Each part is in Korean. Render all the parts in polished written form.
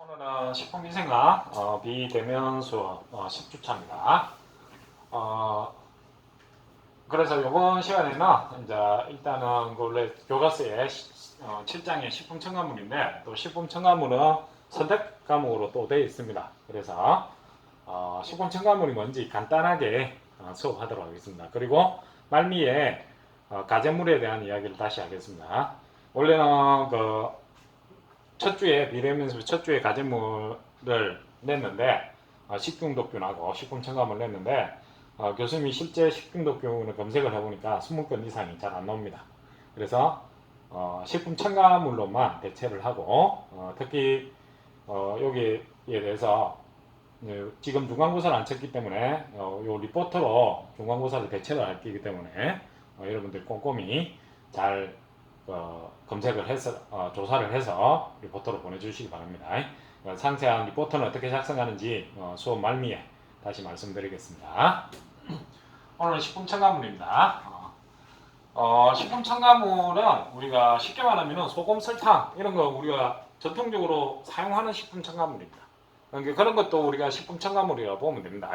오늘은 식품위생학 비대면 수업 10주차입니다. 그래서 이번 시간에는 이제 일단은 원래 교과서에 7장의 식품 첨가물인데 또 식품 첨가물은 선택 과목으로 또 되어 있습니다. 그래서 식품 첨가물이 뭔지 간단하게 수업하도록 하겠습니다. 그리고 말미에 가제물에 대한 이야기를 다시 하겠습니다. 원래는 첫 주에 비대면 수업 첫 주에 가제물을 냈는데 식중독균하고 식품 첨가물 냈는데 교수님이 실제 식중독균을 검색을 해보니까 20건 이상이 잘 안 나옵니다. 그래서 식품 첨가물로만 대체를 하고 특히 여기에 대해서 지금 중간고사를 안 쳤기 때문에 요 리포터로 중간고사를 대체를 할 거기 때문에 여러분들 꼼꼼히 잘 검색을 해서 조사를 해서 리포터로 보내주시기 바랍니다. 상세한 리포터는 어떻게 작성하는지 수업 말미에 다시 말씀드리겠습니다. 오늘 식품 첨가물입니다. 식품 첨가물은 우리가 쉽게 말하면 소금, 설탕 이런 거 우리가 전통적으로 사용하는 식품 첨가물입니다. 그러니까 그런 것도 우리가 식품 첨가물이라고 보면 됩니다.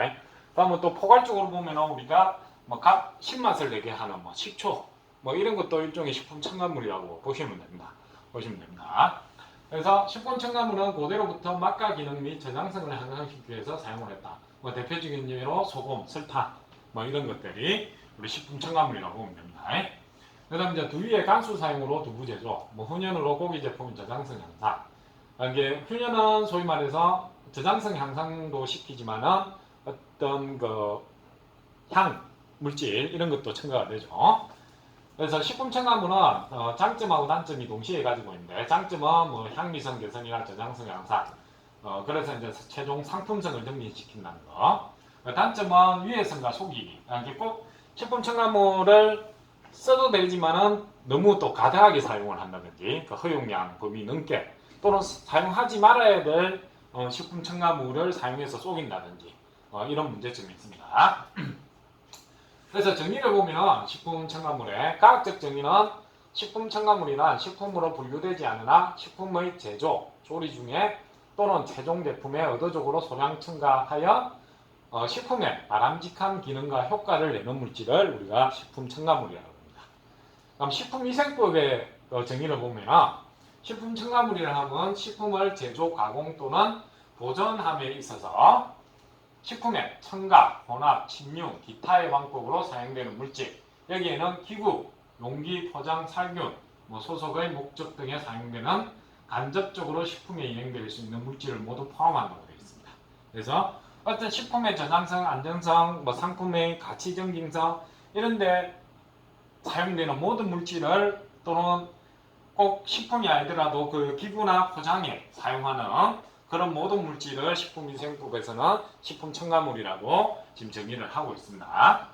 다음은 또 포괄적으로 보면 우리가 각 신맛을 내게 하는 식초 이런 것도 일종의 식품 첨가물이라고 보시면 됩니다. 그래서 식품 첨가물은 고대로부터 맛과 기능 및 저장성을 향상시키기 위해서 사용을 했다. 대표적인 예로 소금, 설탕 이런 것들이 우리 식품 첨가물이라고 보면 됩니다. 그 다음 이제 두유의 간수 사용으로 두부 제조, 훈연으로 고기 제품 저장성 향상. 이게 훈연은 소위 말해서 저장성 향상도 시키지만은 어떤 향 물질 이런 것도 첨가가 되죠. 그래서 식품 첨가물은 장점하고 단점이 동시에 가지고 있는데 장점은 향미성 개선이나 저장성 향상. 그래서 이제 최종 상품성을 증진시킨다는 거. 단점은 유해성과 속이. 꼭 식품 첨가물을 써도 되지만은 너무 또 과다하게 사용을 한다든지 허용량 범위 넘게 또는 사용하지 말아야 될 식품 첨가물을 사용해서 속인다든지 이런 문제점이 있습니다. 그래서 정의를 보면 식품 첨가물의 과학적 정의는 식품 첨가물이란 식품으로 분류되지 않으나 식품의 제조, 조리 중에 또는 최종 제품에 의도적으로 소량 첨가하여 식품에 바람직한 기능과 효과를 내는 물질을 우리가 식품 첨가물이라고 합니다. 그럼 식품위생법의 정의를 보면 식품 첨가물이라 하면 식품을 제조, 가공 또는 보존함에 있어서 식품에 첨가, 혼합, 침류, 기타의 방법으로 사용되는 물질. 여기에는 기구, 용기, 포장, 살균, 소속의 목적 등에 사용되는 간접적으로 식품에 이행될 수 있는 물질을 모두 포함한다고 되어 있습니다. 그래서 어떤 식품의 저장성, 안전성, 상품의 가치 증진성 이런 데 사용되는 모든 물질을 또는 꼭 식품이 아니더라도 그 기구나 포장에 사용하는 그런 모든 물질을 식품위생법에서는 식품 첨가물이라고 지금 정의를 하고 있습니다.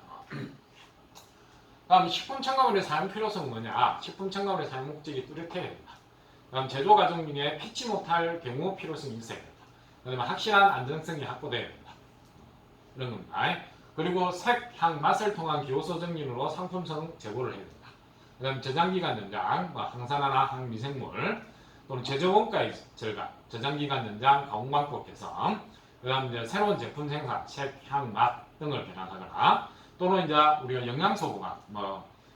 다음 식품 첨가물의 사용 필요성은 뭐냐? 식품 첨가물의 사용 목적이 뚜렷해야 된다. 다음 제조 과정 중에 피치 못할 경우 필요성이 있어야 된다. 그다음에 확실한 안전성이 확보되어야 된다. 이런 겁니다. 그리고 색, 향, 맛을 통한 기호소 증진으로 상품성 제고를 해야 된다. 그다음 저장기간 연장, 항산화나 항미생물 또는 제조 원가의 절감, 저장기간 연장, 가공방법 개선, 그다음 이제 새로운 제품 생산, 색, 향, 맛 등을 개발하거나 또는 이제 우리가 영양소 보관,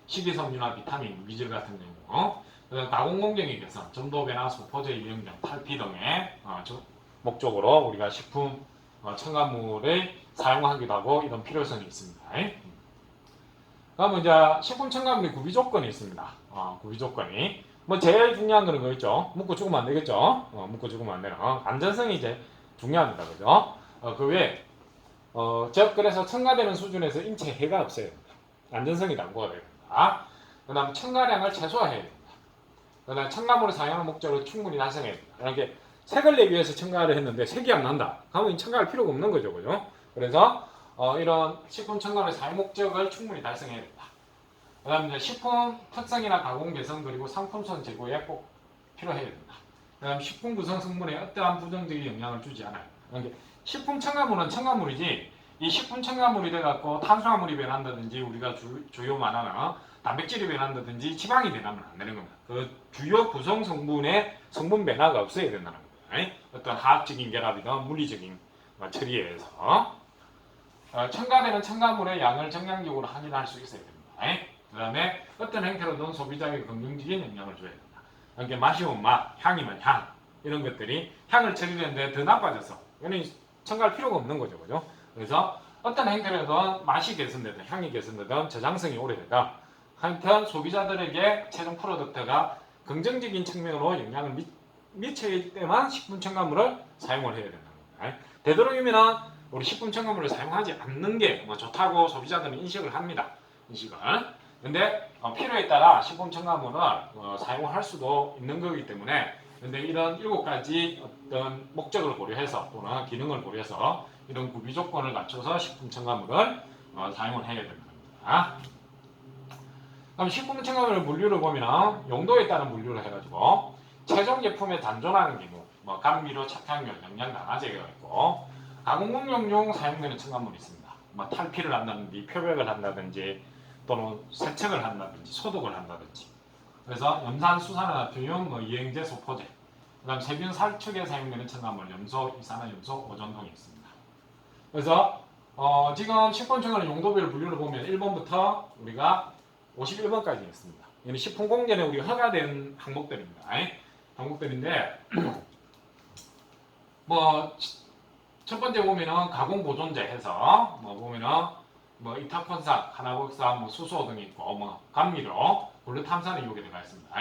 식이섬유나 비타민, 미질 같은 경우, 그다음 가공 공정의 개선, 점도배나 소포제 이용량, 탈피 등의 목적으로 우리가 식품 첨가물을 사용하기도 하고 이런 필요성이 있습니다. 그러면 이제 식품 첨가물의 구비 조건이 있습니다. 구비 조건이 제일 중요한 거는 그거죠. 묻고 죽으면 안 되겠죠. 묻고 죽으면 안 되는 안전성이 이제 중요합니다. 그죠? 그 외에 즉 그래서 첨가되는 수준에서 인체에 해가 없어야 됩니다. 안전성이 담보가 돼야 됩니다. 그 다음 첨가량을 최소화해야 됩니다. 그 다음 첨가물을 사용하는 목적을 충분히 달성해야 됩니다. 이렇게 색을 내기 위해서 첨가를 했는데 색이 안 난다. 그러면 첨가할 필요가 없는 거죠. 그죠? 그래서 이런 식품 첨가물의 사용 목적을 충분히 달성해야 된다. 그 다음에 식품 특성이나 가공 개선 그리고 상품성 제고에 꼭 필요해야 된다. 그 다음 식품 구성 성분에 어떠한 부정적인 영향을 주지 않아요. 그러니까 식품 첨가물은 첨가물이지 이 식품 첨가물이 돼갖고 탄수화물이 변한다든지 우리가 주요 말하는 단백질이 변한다든지 지방이 변하면 안 되는 겁니다. 그 주요 구성 성분의 성분 변화가 없어야 된다는 겁니다. 어떤 화학적인 결합이든 물리적인 처리에 의해서 첨가되는 첨가물의 양을 정량적으로 확인할 수 있어야 됩니다. 그 다음에 어떤 행태로든 소비자에게 긍정적인 영향을 줘야 된다. 그러니까 맛이면 맛, 향이면 향 이런 것들이 향을 처리하는데 더 나빠져서 이거는 첨가할 필요가 없는 거죠. 그죠? 그래서 어떤 행태로든 맛이 개선되든 향이 개선되든 저장성이 오래되든 하여튼 소비자들에게 최종 프로덕트가 긍정적인 측면으로 영향을 미칠 때만 식품 첨가물을 사용을 해야 된다는 겁니다. 되도록이면 우리 식품 첨가물을 사용하지 않는 게 좋다고 소비자들은 인식을 합니다. 인식을. 근데 필요에 따라 식품 첨가물을 사용할 수도 있는 거기 때문에 근데 이런 7가지 어떤 목적을 고려해서 또는 기능을 고려해서 이런 구비 조건을 갖춰서 식품 첨가물을 사용을 해야 되는 겁니다. 그럼 식품 첨가물 분류를 보면 용도에 따른 분류를 해가지고 최종 제품에 단존하는 경우 감미료, 착향료, 영양 강화제가 있고 가공용용 사용되는 첨가물이 있습니다. 탈피를 한다든지 표백을 한다든지 또는 세척을 한다든지 소독을 한다든지 그래서 염산, 수산화나트륨, 이행제, 소포제 그 다음 세균 살축에 사용되는 첨가물 염소, 이산화염소, 오존동이 있습니다. 그래서 지금 식품 첨가물 용도별 분류를 보면 1번부터 우리가 51번까지 있습니다. 이는 식품공제에 우리 허가된 항목들입니다. 항목들인데 첫 번째 보면은 가공보존제 해서 보면은 이타콘산, 하나국산, 수소 등이 있고 감미료, 글루탐산이 여기 들어가 있습니다.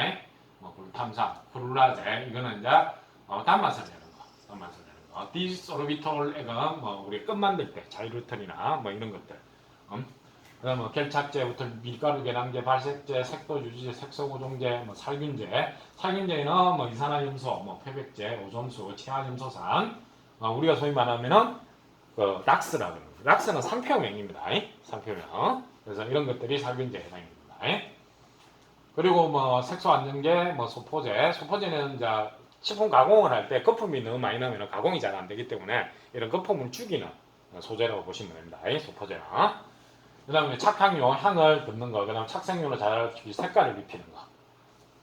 글루탐산, 플루라제 이거는 이제 단맛을 내는 거, 단맛을 내는 거. 디소르비톨 액은 우리 끈 만들 때 자이루턴이나 이런 것들. 그다음 결착제부터 밀가루, 계량제, 발색제, 색도 유지제, 색소 고정제, 살균제, 살균제는 이산화염소, 표백제, 오존수, 치아염소산. 우리가 소위 말하면은 락스라고 합니다. 락스는 상표명입니다. 상표명. 그래서 이런 것들이 살균제에 해당입니다. 그리고 색소 안정제, 소포제. 소포제는 이제 식품 가공을 할 때 거품이 너무 많이 나면 가공이 잘 안 되기 때문에 이런 거품을 죽이는 소재라고 보시면 됩니다. 소포제는. 그 다음에 착향료, 향을 듬는 거, 그 다음에 착색료로 잘 색깔을 입히는 거.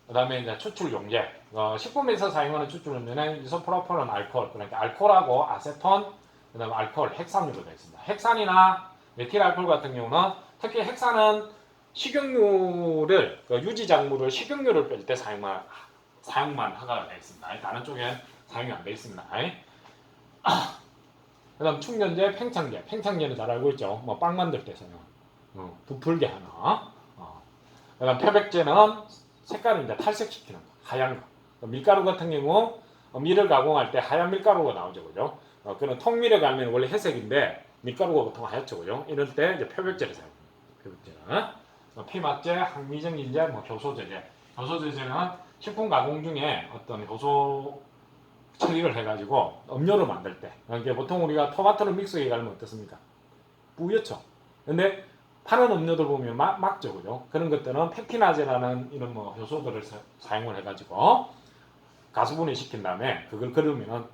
그 다음에 이제 추출용제. 식품에서 사용하는 추출용제는 이소프로폴은 알코올, 그러니까 알코올하고 아세톤, 그 다음에 알코올, 핵산유로 되어 있습니다. 핵산이나 메틸 알코올 같은 경우는 특히 핵산은 식용유를, 유지작물을 식용유를 뺄 때 사용만 허가가 되어 있습니다. 다른 쪽엔 사용이 안 되어 있습니다. 그 다음 충전제, 팽창제. 팽창제는 잘 알고 있죠. 빵 만들 때 사용. 부풀게 하나. 그 다음 표백제는 색깔을 이제 탈색시키는 거, 하얀 거. 밀가루 같은 경우 밀을 가공할 때 하얀 밀가루가 나오죠, 그죠? 그런 통밀에 가면 원래 회색인데 밀가루가 보통 하얗죠, 그죠? 이럴 때 이제 표백제를 사용합니다. 표백제는 피막제, 항미정인제, 효소제제. 효소제제는 식품 가공 중에 어떤 효소 처리를 해가지고 음료를 만들 때, 그러니까 보통 우리가 토마토를 믹서기에 갈면 어떻습니까? 뿌옇죠. 근데 파는 음료들 보면 막죠, 그죠? 그런 것들은 펙티나제라는 이런 효소들을 사용을 해가지고 가수분해 시킨 다음에 그걸 그러면은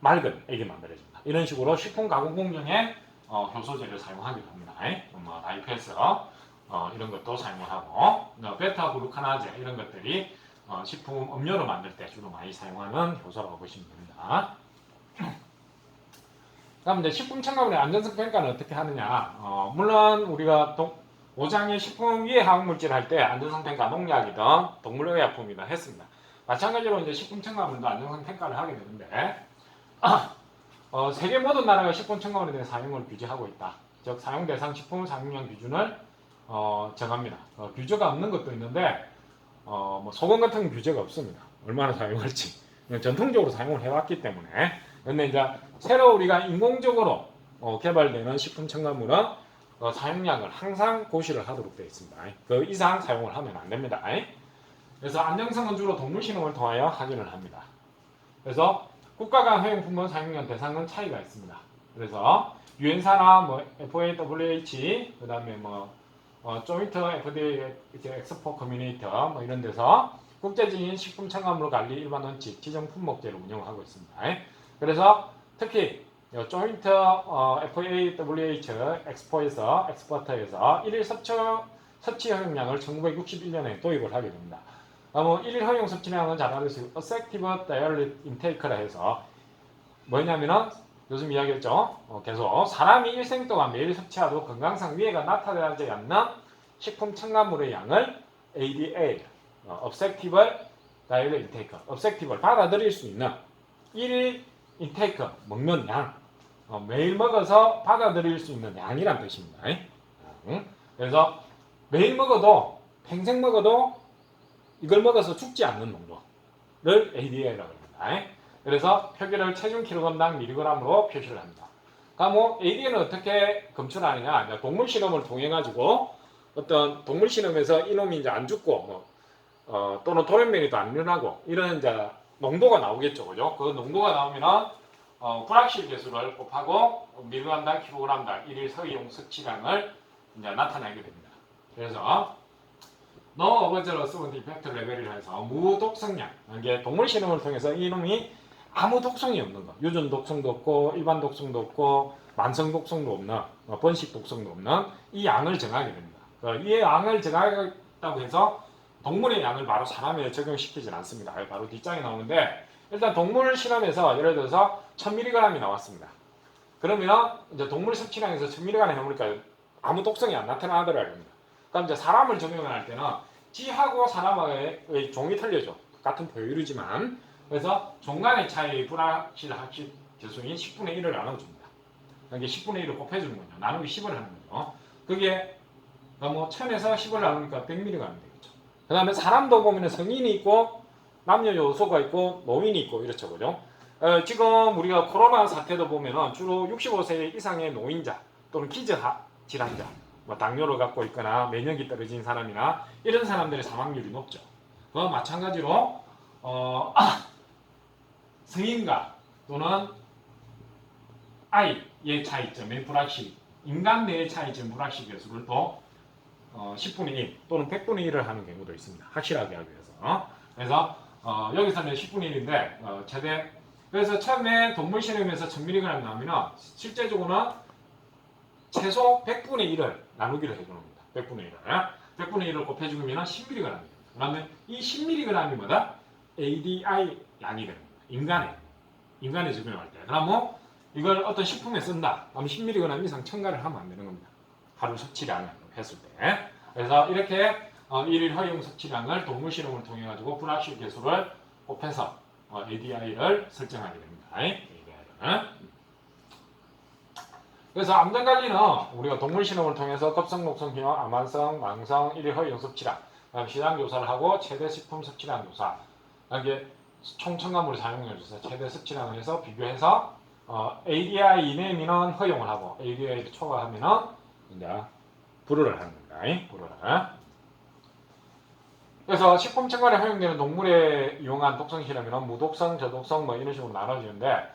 맑은 액이 만들어집니다. 이런 식으로 식품 가공 공정에 효소제를 사용하기도 합니다. 다이페스 이런 것도 사용을 하고 베타 글루카나제 이런 것들이 식품 음료를 만들 때 주로 많이 사용하는 효소라고 보시면 됩니다. 그다음 이제 식품 첨가물의 안전성 평가는 어떻게 하느냐? 물론 우리가 5장의 식품 위해 화학물질 할 때 안전성 평가 농약이든 동물의약품이든 했습니다. 마찬가지로 이제 식품 첨가물도 안전성 평가를 하게 되는데 세계 모든 나라가 식품 첨가물에 대한 사용을 규제하고 있다. 즉 사용 대상 식품 사용량 기준을 정합니다. 규제가 없는 것도 있는데 소금 같은 건 규제가 없습니다. 얼마나 사용할지 전통적으로 사용을 해왔기 때문에. 근데 이제 새로 우리가 인공적으로 개발되는 식품 첨가물은 사용량을 항상 고시를 하도록 되어 있습니다. 그 이상 사용을 하면 안 됩니다. 그래서 안정성은 주로 동물 실험을 통하여 확인을 합니다. 그래서 국가 간 허용품은 사용량 대상은 차이가 있습니다. 그래서 유엔사나 FAWH 그다음에 조인트 FDA 엑스포 커뮤니케이터 이런 데서 국제적인 식품 첨가물 관리 일반 원칙 지정 품목제를 운영하고 있습니다. 그래서 특히 조인트 FAWH 엑스포터에서 일일 섭취 허용량을 1961년에 도입을 하게 됩니다. 그러면 1일 허용 섭취량은 잘 알아두세요. Effective Daily Intake라 해서 뭐냐면은 요즘 이야기했죠. 계속 사람이 일생 동안 매일 섭취하도 건강상 위해가 나타나지 않는 식품 첨가물의 양을 ADA, Objective Daily Intake, Objective를 받아들일 수 있는 1일 인테이크, 먹는 양, 매일 먹어서 받아들일 수 있는 양이란 뜻입니다. 그래서 매일 먹어도 평생 먹어도 이걸 먹어서 죽지 않는 농도를 ADA라고 합니다. 그래서 표기를 체중 킬로그램당 미리그램으로 표시를 합니다. 그러니까 뭐 ADA는 어떻게 검출하느냐? 동물 실험을 통해 가지고 어떤 동물 실험에서 이놈이 이제 안 죽고 또는 돌연변이도 안 일어나고 이런 이제 농도가 나오겠죠, 그죠? 그 농도가 나오면은 불확실 계수를 곱하고 미리그램당 킬로그램당 1일 서용 섭취량을 이제 나타내게 됩니다. 그래서 No Observed Effect 레벨을 해서 무독성량, 이게 동물 실험을 통해서 이놈이 아무 독성이 없는 거, 유전 독성도 없고 일반 독성도 없고 만성 독성도 없는 번식 독성도 없는 이 양을 정하게 됩니다. 이 양을 정하겠다고 해서 동물의 양을 바로 사람에 적용시키진 않습니다. 바로 뒷장에 나오는데 일단 동물 실험에서 예를 들어서 1000mg이 나왔습니다. 그러면 이제 동물 섭취량에서 1000mg이 넘으니까 아무 독성이 안 나타나더라고요. 그럼 이제 사람을 적용을 할 때는 쥐하고 사람의 종이 틀려져. 같은 포유류지만 그래서 종간의 차이 불확실 합식 계수인 10분의 1을 나눠줍니다. 이게 10분의 1을 곱해주는 거죠. 나누기 10을 하는 거죠. 그게 뭐 1000에서 10을 나누니까 100mg이 되겠죠. 그 다음에 사람도 보면 성인이 있고 남녀 요소가 있고 노인이 있고 이렇죠. 그죠? 지금 우리가 코로나 사태도 보면 주로 65세 이상의 노인자 또는 기저 질환자 뭐 당뇨를 갖고 있거나免疫이 떨어진 사람이나 이런 사람들의 사망률이 높죠. 그와 마찬가지로 성인과 또는 아이의 차이점의 불확실, 인간 내의 차이점 불확실 계수를 또 10분의 1 또는 100분의 1을 하는 경우도 있습니다. 확실하게 하기 위해서. 그래서 여기서는 10분의 1인데 최대 그래서 처음에 동물 실험에서 1000mg 나오면 실제적으로는 최소 100분의 1을 나누기로 해주는 겁니다. 100분의 1을. 100분의 1을 곱해주면 10mg이 됩니다. 그러면 이 10mg이 뭐다? ADI 양이 됩니다. 인간에 적용할 때. 그러면 이걸 어떤 식품에 쓴다. 그럼 10mg 이상 첨가를 하면 안 되는 겁니다. 하루 섭취량을 했을 때. 그래서 이렇게 1일 허용 섭취량을 동물 실험을 통해 가지고 불확실 계수를 곱해서 ADI를 설정하게 됩니다. ADI를. 그래서 암전관리는 우리가 동물 실험을 통해서 급성, 녹성, 희형, 암환성, 망성, 1일 허용 섭취량, 시장 조사를 하고 최대 식품 섭취량 조사, 이게 총 첨가물을 사용해 주셔서 최대 섭취량을 해서 비교해서 ADI 이내면은 허용을 하고 ADI를 초과하면은 이제 불허를 하는 겁니다. 불허를. 그래서 식품 첨가에 허용되는 농물에 이용한 독성 실험에는 무독성, 저독성 뭐 이런 식으로 나눠지는데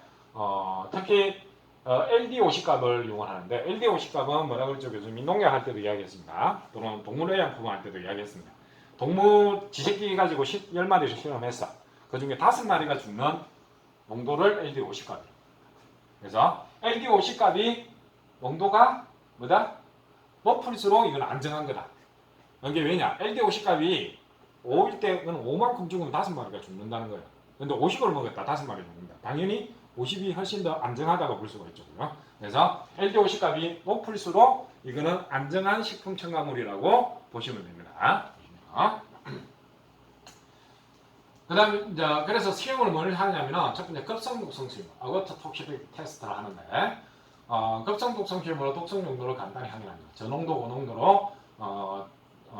특히 LD50 값을 이용하는데 LD50 값은 뭐라 그랬죠? 교수님이 농약 할 때도 이야기했습니다. 또는 동물의약품 할 때도 이야기했습니다. 동물 지새끼 가지고 10마리를 실험했어. 그 중에 5마리가 죽는 농도를 LD50 값이에요. 그래서 LD50 값이 농도가 뭐다? 높을수록 이건 안정한 거다. 이게 왜냐? LD50 값이 5일 때는 5만큼 죽으면 5마리가 죽는다는 거예요. 근데 50을 먹었다 5마리 죽는다. 당연히 50이 훨씬 더 안정하다고 볼 수가 있죠. 그래서 LD50 값이 높을수록 이거는 안정한 식품 첨가물이라고 보시면 됩니다. 그 다음에 이제 그래서 시험을 뭘 하냐면은 첫 번째 급성 독성 시험, 어거트 톡시드 테스트를 하는데 급성 독성 시험으로 독성 용도를 간단히 확인합니다. 저농도, 고농도로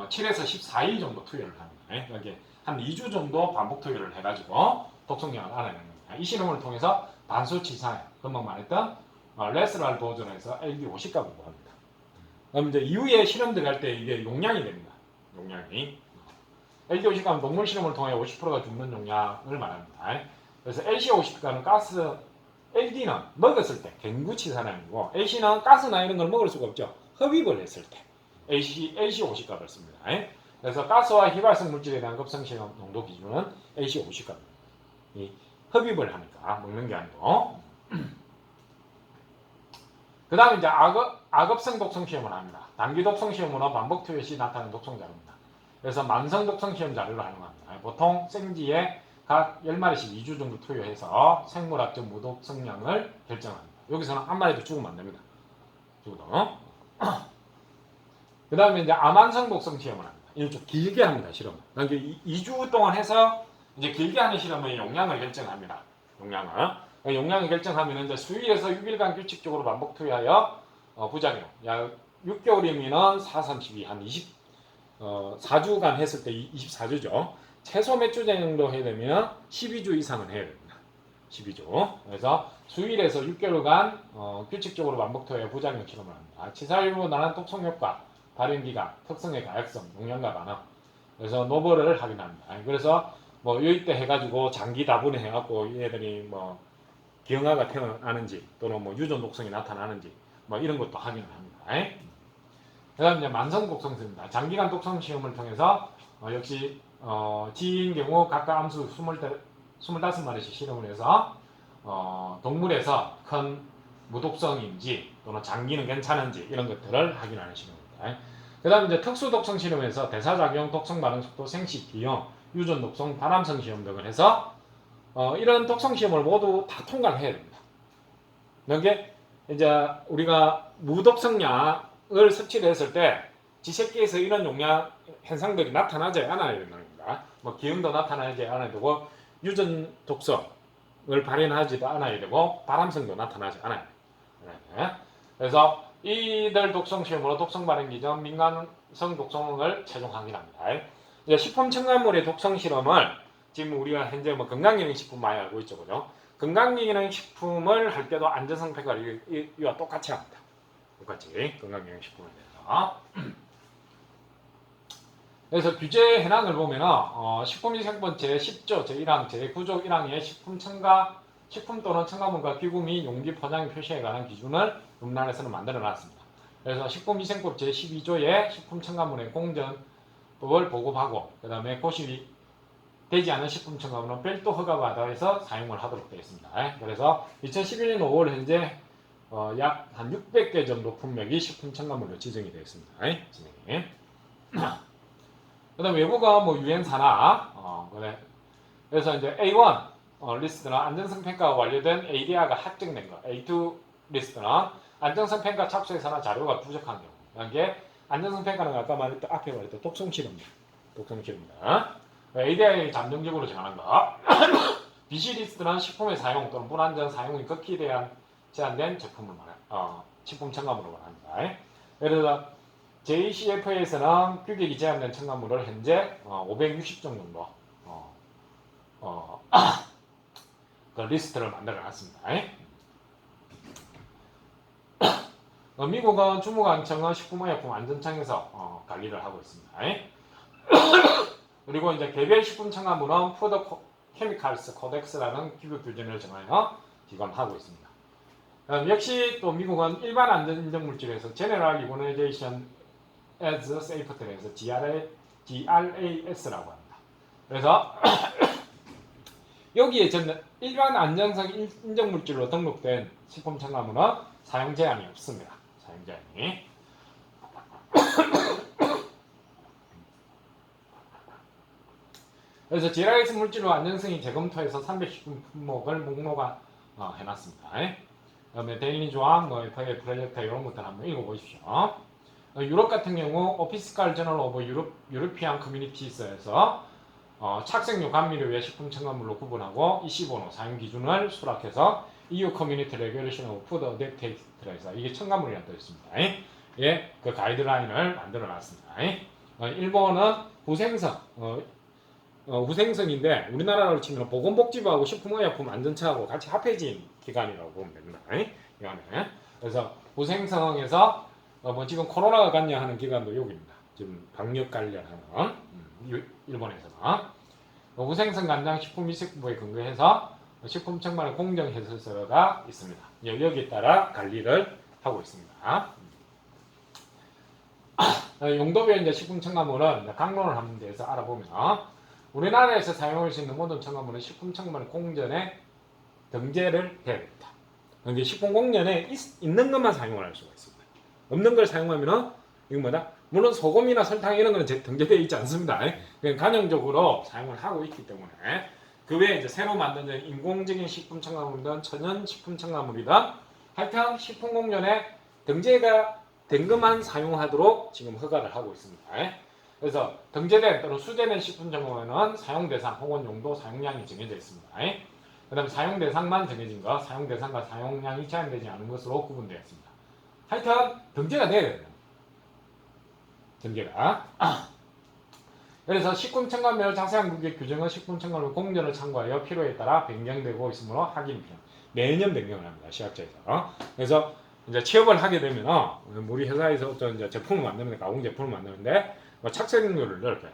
7에서 14일 정도 투여를 합니다. 여기 한 2주 정도 반복 투여를 해가지고 독성량을 알아내는 겁니다. 이 실험을 통해서 반수치 이상의 금방 말했던 레스랄 버전에서 LD50 값을 구합니다. 그럼 이제 이후에 실험 들어갈 때 이게 용량이 됩니다. 용량이 LD50 값은 동물 실험을 통해 50%가 죽는 용량을 말합니다. 그래서 LC50 값은 가스 LD는 먹었을 때 갱구치사량이고 LC는 가스나 이런 걸 먹을 수가 없죠. 흡입을 했을 때 LC50 값을 씁니다. 그래서 가스와 휘발성 물질에 대한 급성 실험 농도 기준은 LC50 값입니다. 흡입을 하니까 먹는 게 아니고. 그 다음에 이제 악업성 독성 시험을 합니다. 단기 독성 시험으로 반복 투여 시 나타나는 독성자료입니다. 그래서 만성 독성 시험 자료를 활용합니다. 보통 생지에 각 10마리씩 2주 정도 투여해서 생물학적 무독성량을 결정합니다. 여기서는 한 마리도 죽으면 안 됩니다. 죽어도. 그 다음에 이제 암환성 독성 시험을 합니다. 이건 좀 길게 합니다, 실험을. 그러니까 2주 동안 해서 이제 길게 하는 실험의 용량을 결정합니다. 용량을 결정하면 이제 수일에서 6일간 규칙적으로 반복 투여하여 부작용. 약 6개월이면 4, 32, 한 4주간 했을 때 24주죠. 최소 몇 주 정도 해야 되면 12주 이상은 해야 됩니다. 12주. 그래서 수일에서 6개월간 규칙적으로 반복 투여하여 부작용 실험을 합니다. 치사율로 나는 독성 효과, 발현 기간, 특성의 가역성, 용량과 반응. 그래서 노벌을 확인합니다. 그래서 뭐 여기 때 해가지고 장기 다분해 해갖고 얘들이 뭐 기형아가 태어나는지 또는 뭐 유전 독성이 나타나는지 뭐 이런 것도 확인을 합니다. 그다음 이제 만성 독성 시험입니다. 장기간 독성 시험을 통해서 역시 지인 경우 각각 암수 25마리씩 실험을 해서 동물에서 큰 무독성인지 또는 장기는 괜찮은지 이런 것들을 확인하는 실험입니다. 그 다음 이제 특수 독성 실험에서 대사작용, 독성 반응 속도, 생식, 기형, 유전 독성, 반암성 시험 등을 해서 이런 독성 시험을 모두 다 통과를 해야 됩니다. 이게 이제 우리가 무독성약을 섭취를 했을 때 지새끼에서 이런 용량 현상들이 나타나지 않아야 된다는 겁니다. 뭐 기형도 나타나지 않아야 되고 유전 독성을 발현하지도 않아야 되고 발암성도 나타나지 않아야 돼요. 그래서 이들 독성 시험으로 독성 발현 기전 민간성 독성을 최종 확인합니다. 이제 식품 첨가물의 독성 실험을 지금 우리가 현재 뭐 건강기능식품 많이 알고 있죠, 그죠? 건강기능식품을 할 때도 안전성 평가를 이와 똑같이 합니다. 똑같이 건강기능식품에 대해서. 그래서 규제 현황을 보면은 식품위생법 제10조 제1항 제9조 1항의 식품 또는 첨가물과 기구 및 용기 포장 표시에 관한 기준을 음란에서는 만들어 놨습니다. 그래서 식품위생법 제12조의 식품 첨가물의 공정법을 보급하고 그 다음에 고시 되지 않은 식품 첨가물은 별도 허가받아서 사용을 하도록 되어 있습니다. 그래서 2011년 5월 현재 약 한 600개 정도 품목이 식품 첨가물로 지정이 되어 있습니다. 그 다음 외부가 뭐 유엔사나 그래서 이제 A1 리스트는 안전성 평가가 완료된 ADR가 확정된 거, A2 리스트는 안전성 평가 착수에서나 자료가 부족한 경우. 이게 안전성 평가는 아까 말했던 앞에 말했던 독성 실험입니다. ADR이 잠정적으로 정하는 거. BC 리스트는 식품의 사용 또는 불안전 사용이 극히 제한된 제품을 식품 첨가물을 말합니다. 예를 들어 JCFA에서는 규격이 제한된 첨가물을 현재 560종 정도 그 리스트를 만들어 놨습니다. 미국은 주무관청은 식품의약품 안전청에서 관리를 하고 있습니다. 그리고 이제 개별 식품 첨가물은 푸드 케미칼스 코덱스라는 규격 규정을 정하여 기관하고 있습니다. 역시 또 미국은 일반 안전 인정 물질에서 General Organization as Safety에서 GRAS라고 합니다. 그래서 여기에 일반 안전성 인정 물질로 등록된 식품 첨가물은 사용 제한이 없습니다. 사용 제한이. 그래서 GRAS 물질로 안전성이 재검토해서 310품 품목을 목록해놨습니다. 그다음에 데일리 조항, FA 프로젝트 이런 것들 한번 읽어보십시오. 유럽 같은 경우 오피스칼 저널 오브 유로피안 커뮤니티스에서 착색류 감미료의 식품 첨가물로 구분하고 이시번호 사용 기준을 수락해서 EU 커뮤니티 레귤레이션 오브 푸드 어댑테이트에서 이게 첨가물이라고 되어 있습니다. 예, 그 가이드라인을 만들어 놨습니다. 일본은 후생성인데 우리나라로 치면 보건복지부하고 식품의약품 안전처하고 같이 합해진 기관이라고 보면 됩니다. 그래서 후생성에서 지금 코로나가 관여하는 기관도 여기입니다. 지금 방역 관련하는 일본에서는 후생성 간장 식품위생법에 근거해서 식품 첨가물 공정 해설서가 있습니다. 여기에 따라 관리를 하고 있습니다. 용도별 이제 식품 첨가물은 강론을 하는 데서 알아보면 우리나라에서 사용할 수 있는 모든 첨가물은 식품 첨가물 공전에 등재를 해야 됩니다. 이게 식품 공전에 있는 것만 사용을 할 수가 있습니다. 없는 걸 사용하면 이건 뭐다? 물론 소금이나 설탕 이런 거는 등재되어 있지 않습니다. 그냥 간헐적으로 사용을 하고 있기 때문에 그 외에 이제 새로 만든 인공적인 식품 첨가물이든 천연 식품 첨가물이든 하여튼 식품공단에 등재가 된 것만 사용하도록 지금 허가를 하고 있습니다. 그래서 등재된 또는 수재된 식품 첨가물은 사용 대상 혹은 용도 사용량이 정해져 있습니다. 그 다음에 사용 대상만 정해진 것, 사용 대상과 사용량이 제한되지 않은 것으로 구분되어 있습니다. 하여튼 등재가 돼야 돼요. 등재가. 그래서 식품 첨가물 자세한 구획 규정은 식품 첨가물 공전을 참고하여 필요에 따라 변경되고 있으므로 확인 필요. 매년 변경을 합니다. 시학자에서. 그래서 이제 취업을 하게 되면 우리 회사에서 어떤 이제 제품을 만드는데 가공 제품을 만드는데 뭐 착색료를 이렇게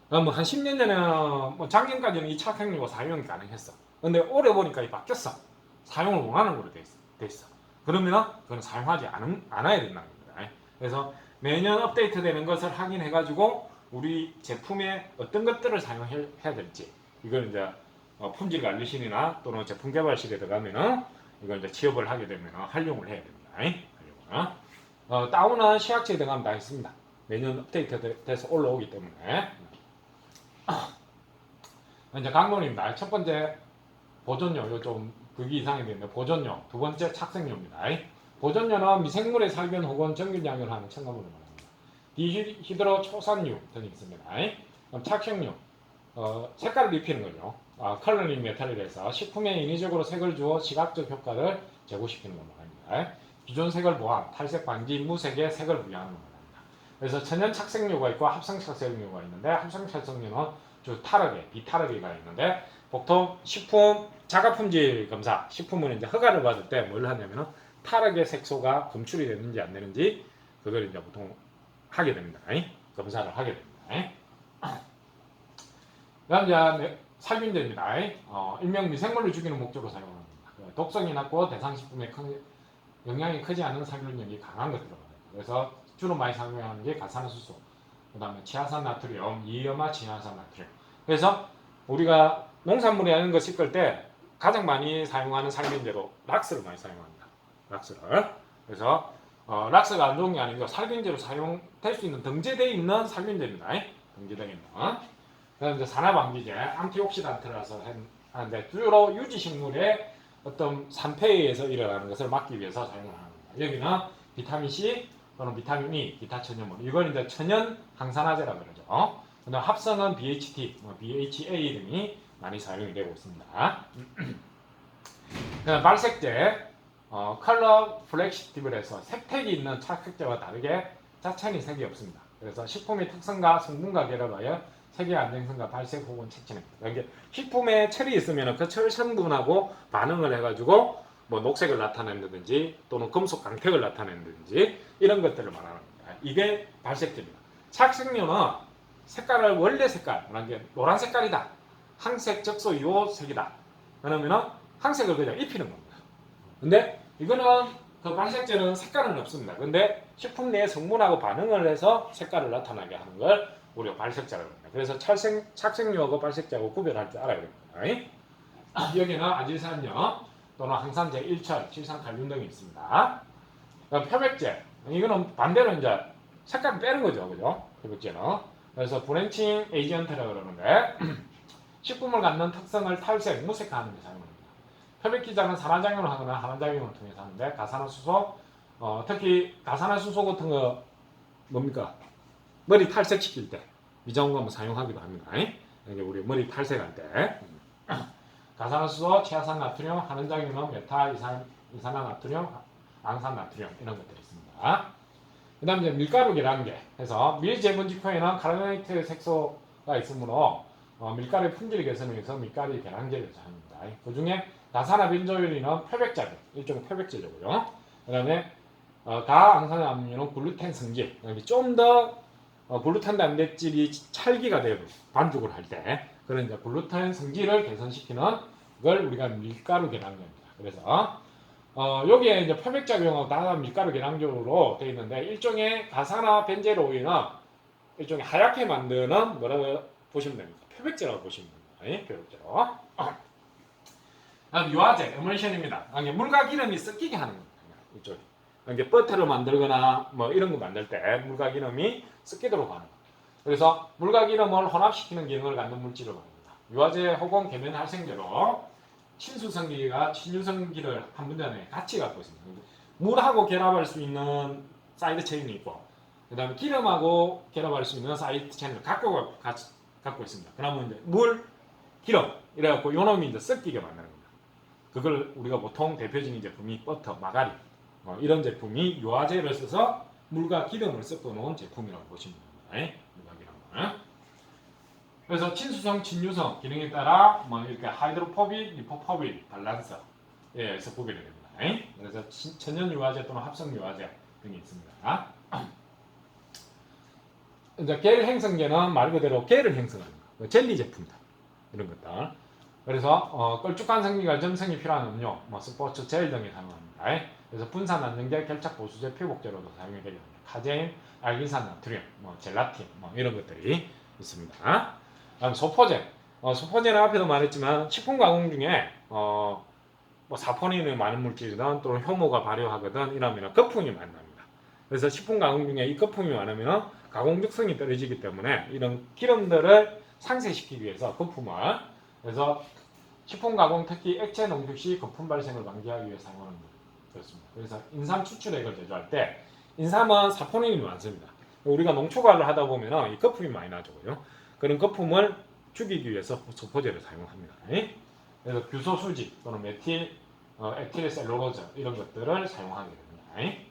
뭐한 10년 전에 뭐 작년까지는 이 착색료가 사용이 가능했어. 근데 올해 보니까 이 바뀌었어. 사용을 원하는 걸로 돼 있어. 그러면 그건 사용하지 않아야 된다는 겁니다. 그래서 매년 업데이트되는 것을 확인해가지고 우리 제품에 어떤 것들을 사용해야 될지 이걸 이제 품질 관리실이나 또는 제품 개발실에 들어가면은 이걸 이제 취업을 하게 되면 활용을 해야 됩니다. 다운은 시학체에 들어가면 다 있습니다. 매년 업데이트 돼서 올라오기 때문에 이제 강론입니다. 첫 번째 보존료, 이거 좀 극이 이상이 되는데 보존료, 두 번째 착색료입니다. 보존료는 미생물의 살균 혹은 전균 약을 하는 첨가물을 말합니다. 디히드로 초산류 등이 있습니다. 그럼 착색료, 색깔을 입히는 거죠. 컬러링 메탈이라서 식품에 인위적으로 색을 주어 시각적 효과를 제고시키는 걸 말합니다. 기존 색을 보완, 탈색 방지, 무색에 색을 부여하는 걸 말합니다. 그래서 천연 착색료가 있고 합성 착색료가 있는데 합성 착색료는 주 타르게, 비타르게가 있는데 보통 식품 자가품질 검사, 식품은 이제 허가를 받을 때 뭘 하냐면은 타르게 색소가 검출이 되는지 안 되는지 그걸 이제 보통 하게 됩니다. 검사를 하게 됩니다. 그다음 이제 살균제입니다. 일명 미생물을 죽이는 목적으로 사용합니다. 독성이 낮고 대상식품에 영향이 크지 않은 살균력이 강한 것들을 말합니다. 그래서 주로 많이 사용하는 게 가산화수소, 그다음에 치아산나트륨, 이염화 치아산나트륨. 그래서 우리가 농산물에 하는 거 씻을 때 가장 많이 사용하는 살균제로 락스를 많이 사용합니다. 락스를. 그래서 락스가 안 좋은 게 아니고 살균제로 사용될 수 있는 등재되어 있는 살균제입니다. 등재되어 있는. 그다음 이제 산화방지제, 안티옥시단트라서 하는데 주로 유지식물의 어떤 산패에 의해서 일어나는 것을 막기 위해서 사용을 합니다. 여기는 비타민 C 또는 비타민 E, 기타 천연물. 이걸 이제 천연 항산화제라고 그러죠. 그다음 합성은 BHT, BHA 등이 많이 사용이 되고 있습니다. 발색제, 컬러 플렉시티블에서 색택이 있는 착색제와 다르게 자체는 색이 없습니다. 그래서 식품의 특성과 성분과 결합하여 색의 안정성과 발색 혹은 채취입니다. 그러니까 식품에 철이 있으면 그 철 성분하고 반응을 해가지고 뭐 녹색을 나타낸다든지 또는 금속 강택을 나타낸다든지 이런 것들을 말하는 겁니다. 이게 발색제입니다. 착색료는 색깔을 원래 색깔, 노란 색깔이다. 항색 적소 이호 색이다. 그러면은 항색을 그냥 입히는 겁니다. 근데 이거는 그 발색제는 색깔은 없습니다. 근데 식품 내의 성분하고 반응을 해서 색깔을 나타나게 하는 걸 우리가 발색제라고 합니다. 그래서 착색료하고 발색제하고 구별할 줄 알아야 됩니다. 여기는 아질산염 또는 항산제 1철, 질산칼륨 등이 있습니다. 표백제, 이거는 반대로 이제 색깔을 빼는 거죠, 그죠? 표백제는. 그래서 브랜칭 에이전트라고 그러는데 식품을 갖는 특성을 탈색, 무색화하는 데 사용합니다. 표백기장은 산화작용을 하거나 환원작용을 통해서 하는데 가산화수소, 특히 가산화수소 같은 거 뭡니까? 머리 탈색시킬 때 미장원금을 사용하기도 합니다. 우리 머리 탈색할 때 가산화수소, 치아산나트륨, 환원작용은 메타 이산화나트륨, 앙산나트륨 이런 것들이 있습니다. 그 다음 이제 밀가루 계량제 해서 밀 제분 직후에는 카르보네이트 색소가 있으므로 밀가루의 품질 개선을 위해서 밀가루 계량제를 사용합니다. 그 중에 가산화 변조율이는 표백제죠. 일종의 표백제죠. 그 다음에 가항산화암유는 글루텐 성질. 좀 더 글루텐 단백질이 찰기가 되고 반죽을 할 때 그런 이제 글루텐 성질을 개선시키는 걸 우리가 밀가루 계량제입니다. 그래서 여기에 이제 표백작용하고 다 밀가루 계량제로 되어 있는데 일종의 가산화 벤제로 오일은 일종의 하얗게 만드는 뭐라고 보시면 됩니다. 표백제라고 보시면 됩니다. 표백제로. 유화제, 에멀션입니다. 물과 기름이 섞이게 하는 겁니다. 이쪽에. 이게 버터를 만들거나 뭐 이런 거 만들 때 물과 기름이 섞이도록 하는 거. 그래서 물과 기름을 혼합시키는 기능을 갖는 물질을 말합니다. 유화제 혹은 계면 활성제로 친수성기가 친유성기를 한 분자에 같이 갖고 있습니다. 물하고 결합할 수 있는 사이드 체인이 있고, 그 다음에 기름하고 결합할 수 있는 사이드 체인을 갖고 있습니다. 그러면 이제 물, 기름 이래갖고 요놈이 이제 섞이게 만드는 겁니다. 그걸 우리가 보통 대표적인 제품이 버터, 마가린 이런 제품이 유화제를 써서 물과 기름을 섞어 놓은 제품이라고 보시면 됩니다. 물과 기름을. 그래서 친수성, 친유성 기능에 따라 뭐 이렇게 하이드로포빅, 리포포빅 밸런스에서 구별이 됩니다. 그래서 천연 유화제 또는 합성 유화제 등이 있습니다. 이제 겔 행성제는 말 그대로 겔을 행성하는 거, 젤리 제품들 이런 것들. 그래서 걸쭉한 성미가 점성이 필요한 음료, 뭐 스포츠 젤 등에 사용합니다. 그래서 분산 안정제, 결착 보수제, 표복제로도 사용이 되게 됩니다. 카제인, 알긴산 나트륨, 뭐 젤라틴, 뭐 이런 것들이 있습니다. 다음 소포제. 소포제는 앞에도 말했지만 식품 가공 중에 뭐 사포닌이 많은 물질이든 또는 효모가 발효하거든 이러면 거품이 많이 납니다. 그래서 식품 가공 중에 이 거품이 많으면 가공적성이 떨어지기 때문에 이런 기름들을 상쇄시키기 위해서 거품을, 그래서 식품 가공 특히 액체 농축 시 거품 발생을 방지하기 위해 사용하는 것입니다. 그래서 인삼 추출액을 제조할 때 인삼은 사포닌이 많습니다. 우리가 농축화를 하다 보면 이 거품이 많이 나죠. 그런 거품을 죽이기 위해서 소포제를 사용합니다. 그래서 규소 수지 또는 에틸 셀룰로즈 이런 것들을 사용하게 됩니다.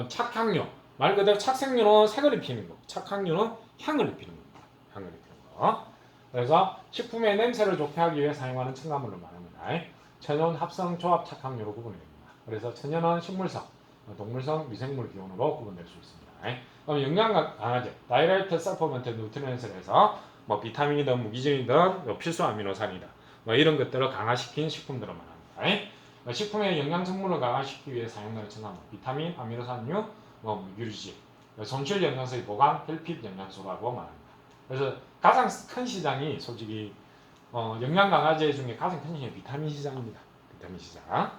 착향료, 말 그대로 착색료는 색을 입히는 거, 착향료는 향을 입히는 겁니다. 향을 입히는 거. 그래서 식품의 냄새를 좋게 하기 위해 사용하는 첨가물을 말합니다. 천연 합성 조합 착향료로 구분이 됩니다. 그래서 천연은 식물성, 동물성, 미생물 기운으로 구분될 수 있습니다. 그럼 영양 강화제, 다이렉트 서포먼트 누트리언스를 해서 뭐 비타민이든 무기질이든 필수 아미노산이든 뭐 이런 것들을 강화시킨 식품들을 말합니다. 식품의 영양 성분을 강화시키기 위해 사용되는 첨가물, 비타민, 아미노산류, 뭐 유리질, 손실 영양소의 보강, 혈핍 영양소라고 말합니다. 그래서 가장 큰 시장이 솔직히 영양 강화제 중에 가장 큰 시장이 비타민 시장입니다. 비타민 시장.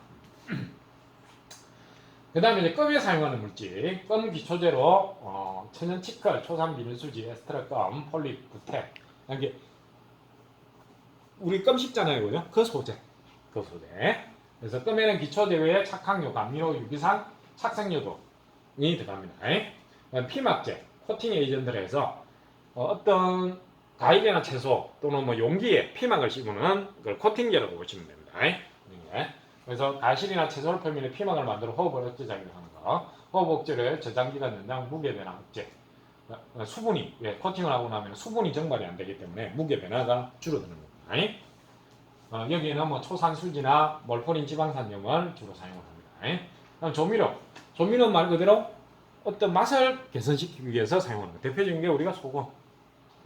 그 다음에 이제 껌에 사용하는 물질, 껌 기초제로 천연 치클, 초산 비닐수지, 에스테라 껌, 폴립, 부텍, 이게 우리 껌 씹잖아요, 그죠? 그 소재. 그래서 껌에는 기초제 외에 착향료, 감미료, 유기산, 착색료도이 들어갑니다. 피막제, 코팅 에이전트를 해서 어떤 과일이나 채소 또는 뭐 용기에 피막을 씹는 걸 코팅제라고 보시면 됩니다. 그래서 과실이나 채소를 표면에 피막을 만들어 호흡을 억제작용을 하는 거. 호흡 억제를 저장기간 연장, 무게 변화 억제. 수분이 코팅을 하고 나면 수분이 정발이 안 되기 때문에 무게 변화가 줄어드는 겁니다. 여기에는 뭐 초산수지나 몰포린 지방산염을 주로 사용을 합니다. 그다음 조미료는 말 그대로 어떤 맛을 개선시키기 위해서 사용하는 거. 대표적인 게 우리가 소금,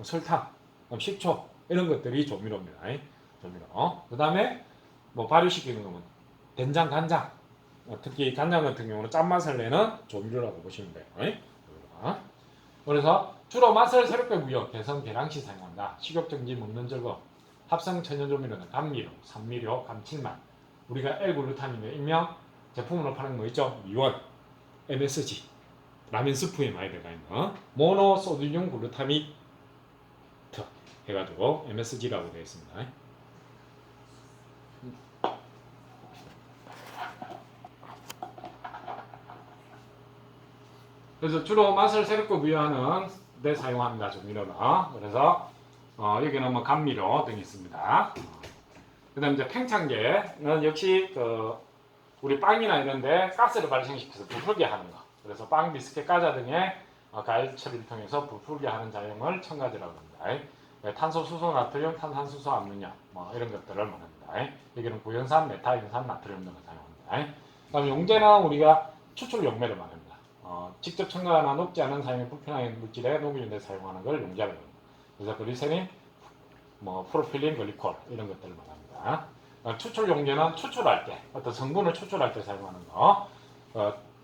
설탕, 식초 이런 것들이 조미료입니다. 조미료. 그 다음에 뭐 발효시키는 거면 된장, 간장, 특히 간장 같은 경우는 짠맛을 내는 조미료라고 보시면 돼요. 그래서 주로 맛을 새롭게 부여, 개성, 계량 시 사용한다. 식욕정지, 먹는 즐거움, 합성 천연조미료는 감미료, 산미료, 감칠맛. 우리가 L글루타민의 일명 제품으로 파는 거 있죠? 미원, MSG, 라면 스프에 많이 들어가 있는 모노소듐 글루타미트 해가지고 MSG라고 되어 있습니다. 그래서 주로 맛을 새롭게 부여하는 데 사용합니다. 조미료는. 그래서 여기는 뭐 감미료 등이 있습니다. 그다음 이제 팽창제는 역시 우리 빵이나 이런데 가스를 발생시켜서 부풀게 하는 거. 그래서 빵, 비스켓, 과자 등의 가열 처리를 통해서 부풀게 하는 작용을 첨가제라고 합니다. 탄소, 수소, 나트륨, 탄산수소, 압력량 뭐 이런 것들을 말합니다. 여기는 구연산, 메타연산, 나트륨 등을 사용합니다. 그다음 용제는 우리가 추출 용매를 말합니다. 직접 첨가나 녹지 않은 사용이 불편한 물질에 녹이는 데 사용하는 걸 용제라고 합니다. 그래서 글리세린, 뭐 프로필린, 글리콜 이런 것들을 말합니다. 추출 용제는 추출할 때 어떤 성분을 추출할 때 사용하는 거,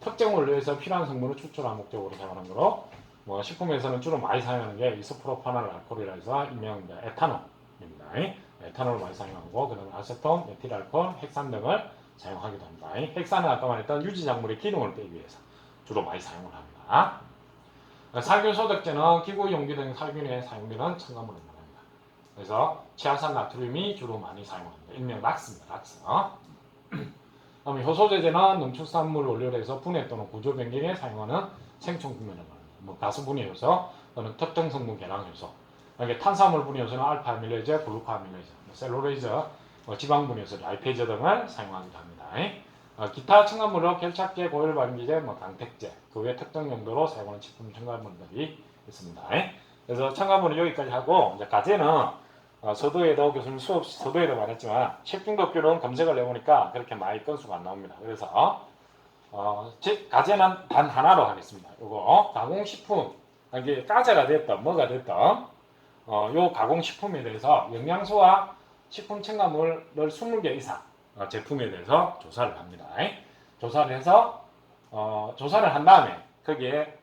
특정을 위해서 필요한 성분을 추출하는 목적으로 사용하는 거로, 뭐 식품에서는 주로 많이 사용하는 게 이소프로파놀 알코올이라 해서 일명 에탄올입니다. 에탄올을 많이 사용하고, 그다음에 아세톤, 에틸알코올, 핵산 등을 사용하기도 합니다. 핵산은 아까 말했던 유지작물의 기능을 빼기 위해서 주로 많이 사용을 합니다. 살균소독제는 기구 용기 등 살균에 사용되는 첨가물을 말합니다. 그래서 치아산 나트륨이 주로 많이 사용합니다. 일명 락스입니다. 락스. 그다음에 효소제제는 농축산물 원료로 해서 분해 또는 구조 변경에 사용하는 생충 분해를 말합니다. 뭐 가스 분해 효소 또는 특정 성분 개량 효소. 그러니까 탄수화물 분해 효소는 알파 아밀레이즈, 글루코 아밀레이즈, 셀룰레이즈, 지방 분해 효소, 라이페이즈 등을 사용하기도 합니다. 기타 첨가물로 결착제, 고열 발기제, 강택제, 그 외 특정 용도로 사용하는 식품 첨가물들이 있습니다. 그래서 첨가물은 여기까지 하고 이제 가제는 서두에도 교수님 수업 서두에도 말했지만 식중독균은 검색을 해보니까 그렇게 많이 건수가 안 나옵니다. 그래서 가제는 단 하나로 하겠습니다. 요거 가공식품 이게 가제가 됐던 뭐가 됐던 요 가공식품에 대해서 영양소와 식품 첨가물을 20개 이상 제품에 대해서 조사를 합니다. 조사를 해서 조사를 한 다음에 거기에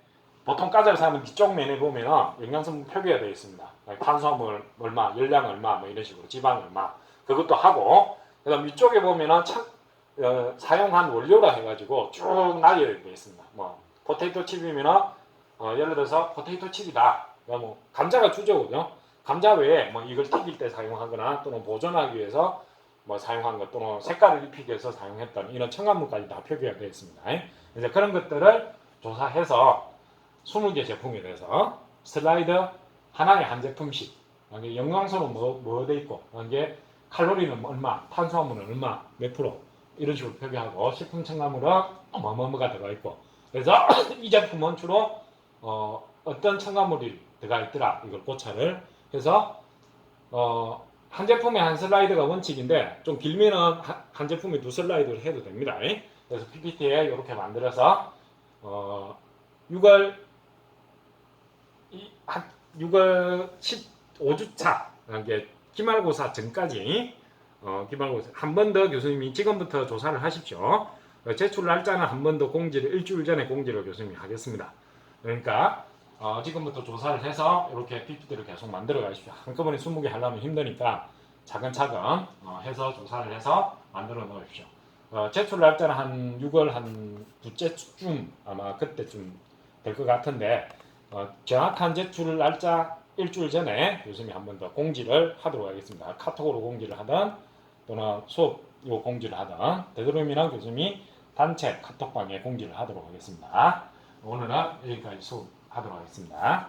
보통 가자를 사면 뒤쪽 면에 보면 영양성분 표기가 되어 있습니다. 탄수화물 얼마, 열량 얼마, 뭐 이런 식으로 지방 얼마 그것도 하고 그다음 위쪽에 보면은 사용한 원료라 해가지고 쭉 나열되어 있습니다. 뭐 포테이토 칩이면은 예를 들어서 포테이토 칩이다. 뭐 감자가 주제거든요. 감자 외에 뭐 이걸 튀길 때 사용하거나 또는 보존하기 위해서 뭐 사용한 것 또는 색깔을 입히기 위해서 사용했던 이런 첨가물까지 다 표기가 되어 있습니다. 그래서 그런 것들을 조사해서 20개 제품에 대해서 슬라이드 하나에 한 제품씩 영양소는 뭐 돼 있고 이게 칼로리는 얼마, 탄수화물은 얼마, 몇 프로 이런 식으로 표기하고 식품 첨가물은 뭐가 들어가 있고 그래서 이 제품은 주로 어떤 첨가물이 들어가 있더라 이걸 고찰을 해서 한 제품에 한 슬라이드가 원칙인데 좀 길면은 한 제품에 2슬라이드를 해도 됩니다. 그래서 PPT에 이렇게 만들어서 6월 15주차 이게 기말고사 전까지 기말고사 한 번 더 교수님이 지금부터 조사를 하십시오. 제출 날짜는 한 번 더 공지를 일주일 전에 공지를 교수님이 하겠습니다. 그러니까 지금부터 조사를 해서 이렇게 PPT를 계속 만들어 가십시오. 한꺼번에 20개 하려면 힘드니까 차근차근 해서 조사를 해서 만들어 놓으십시오. 제출 날짜는 한 6월 한 둘째쯤 아마 그때쯤 될 것 같은데 정확한 제출 날짜 일주일 전에 교수님이 한 번 더 공지를 하도록 하겠습니다. 카톡으로 공지를 하든 또는 수업 요 공지를 하든 되도록이면 교수님이 단체 카톡방에 공지를 하도록 하겠습니다. 오늘은 여기까지 수업하도록 하겠습니다.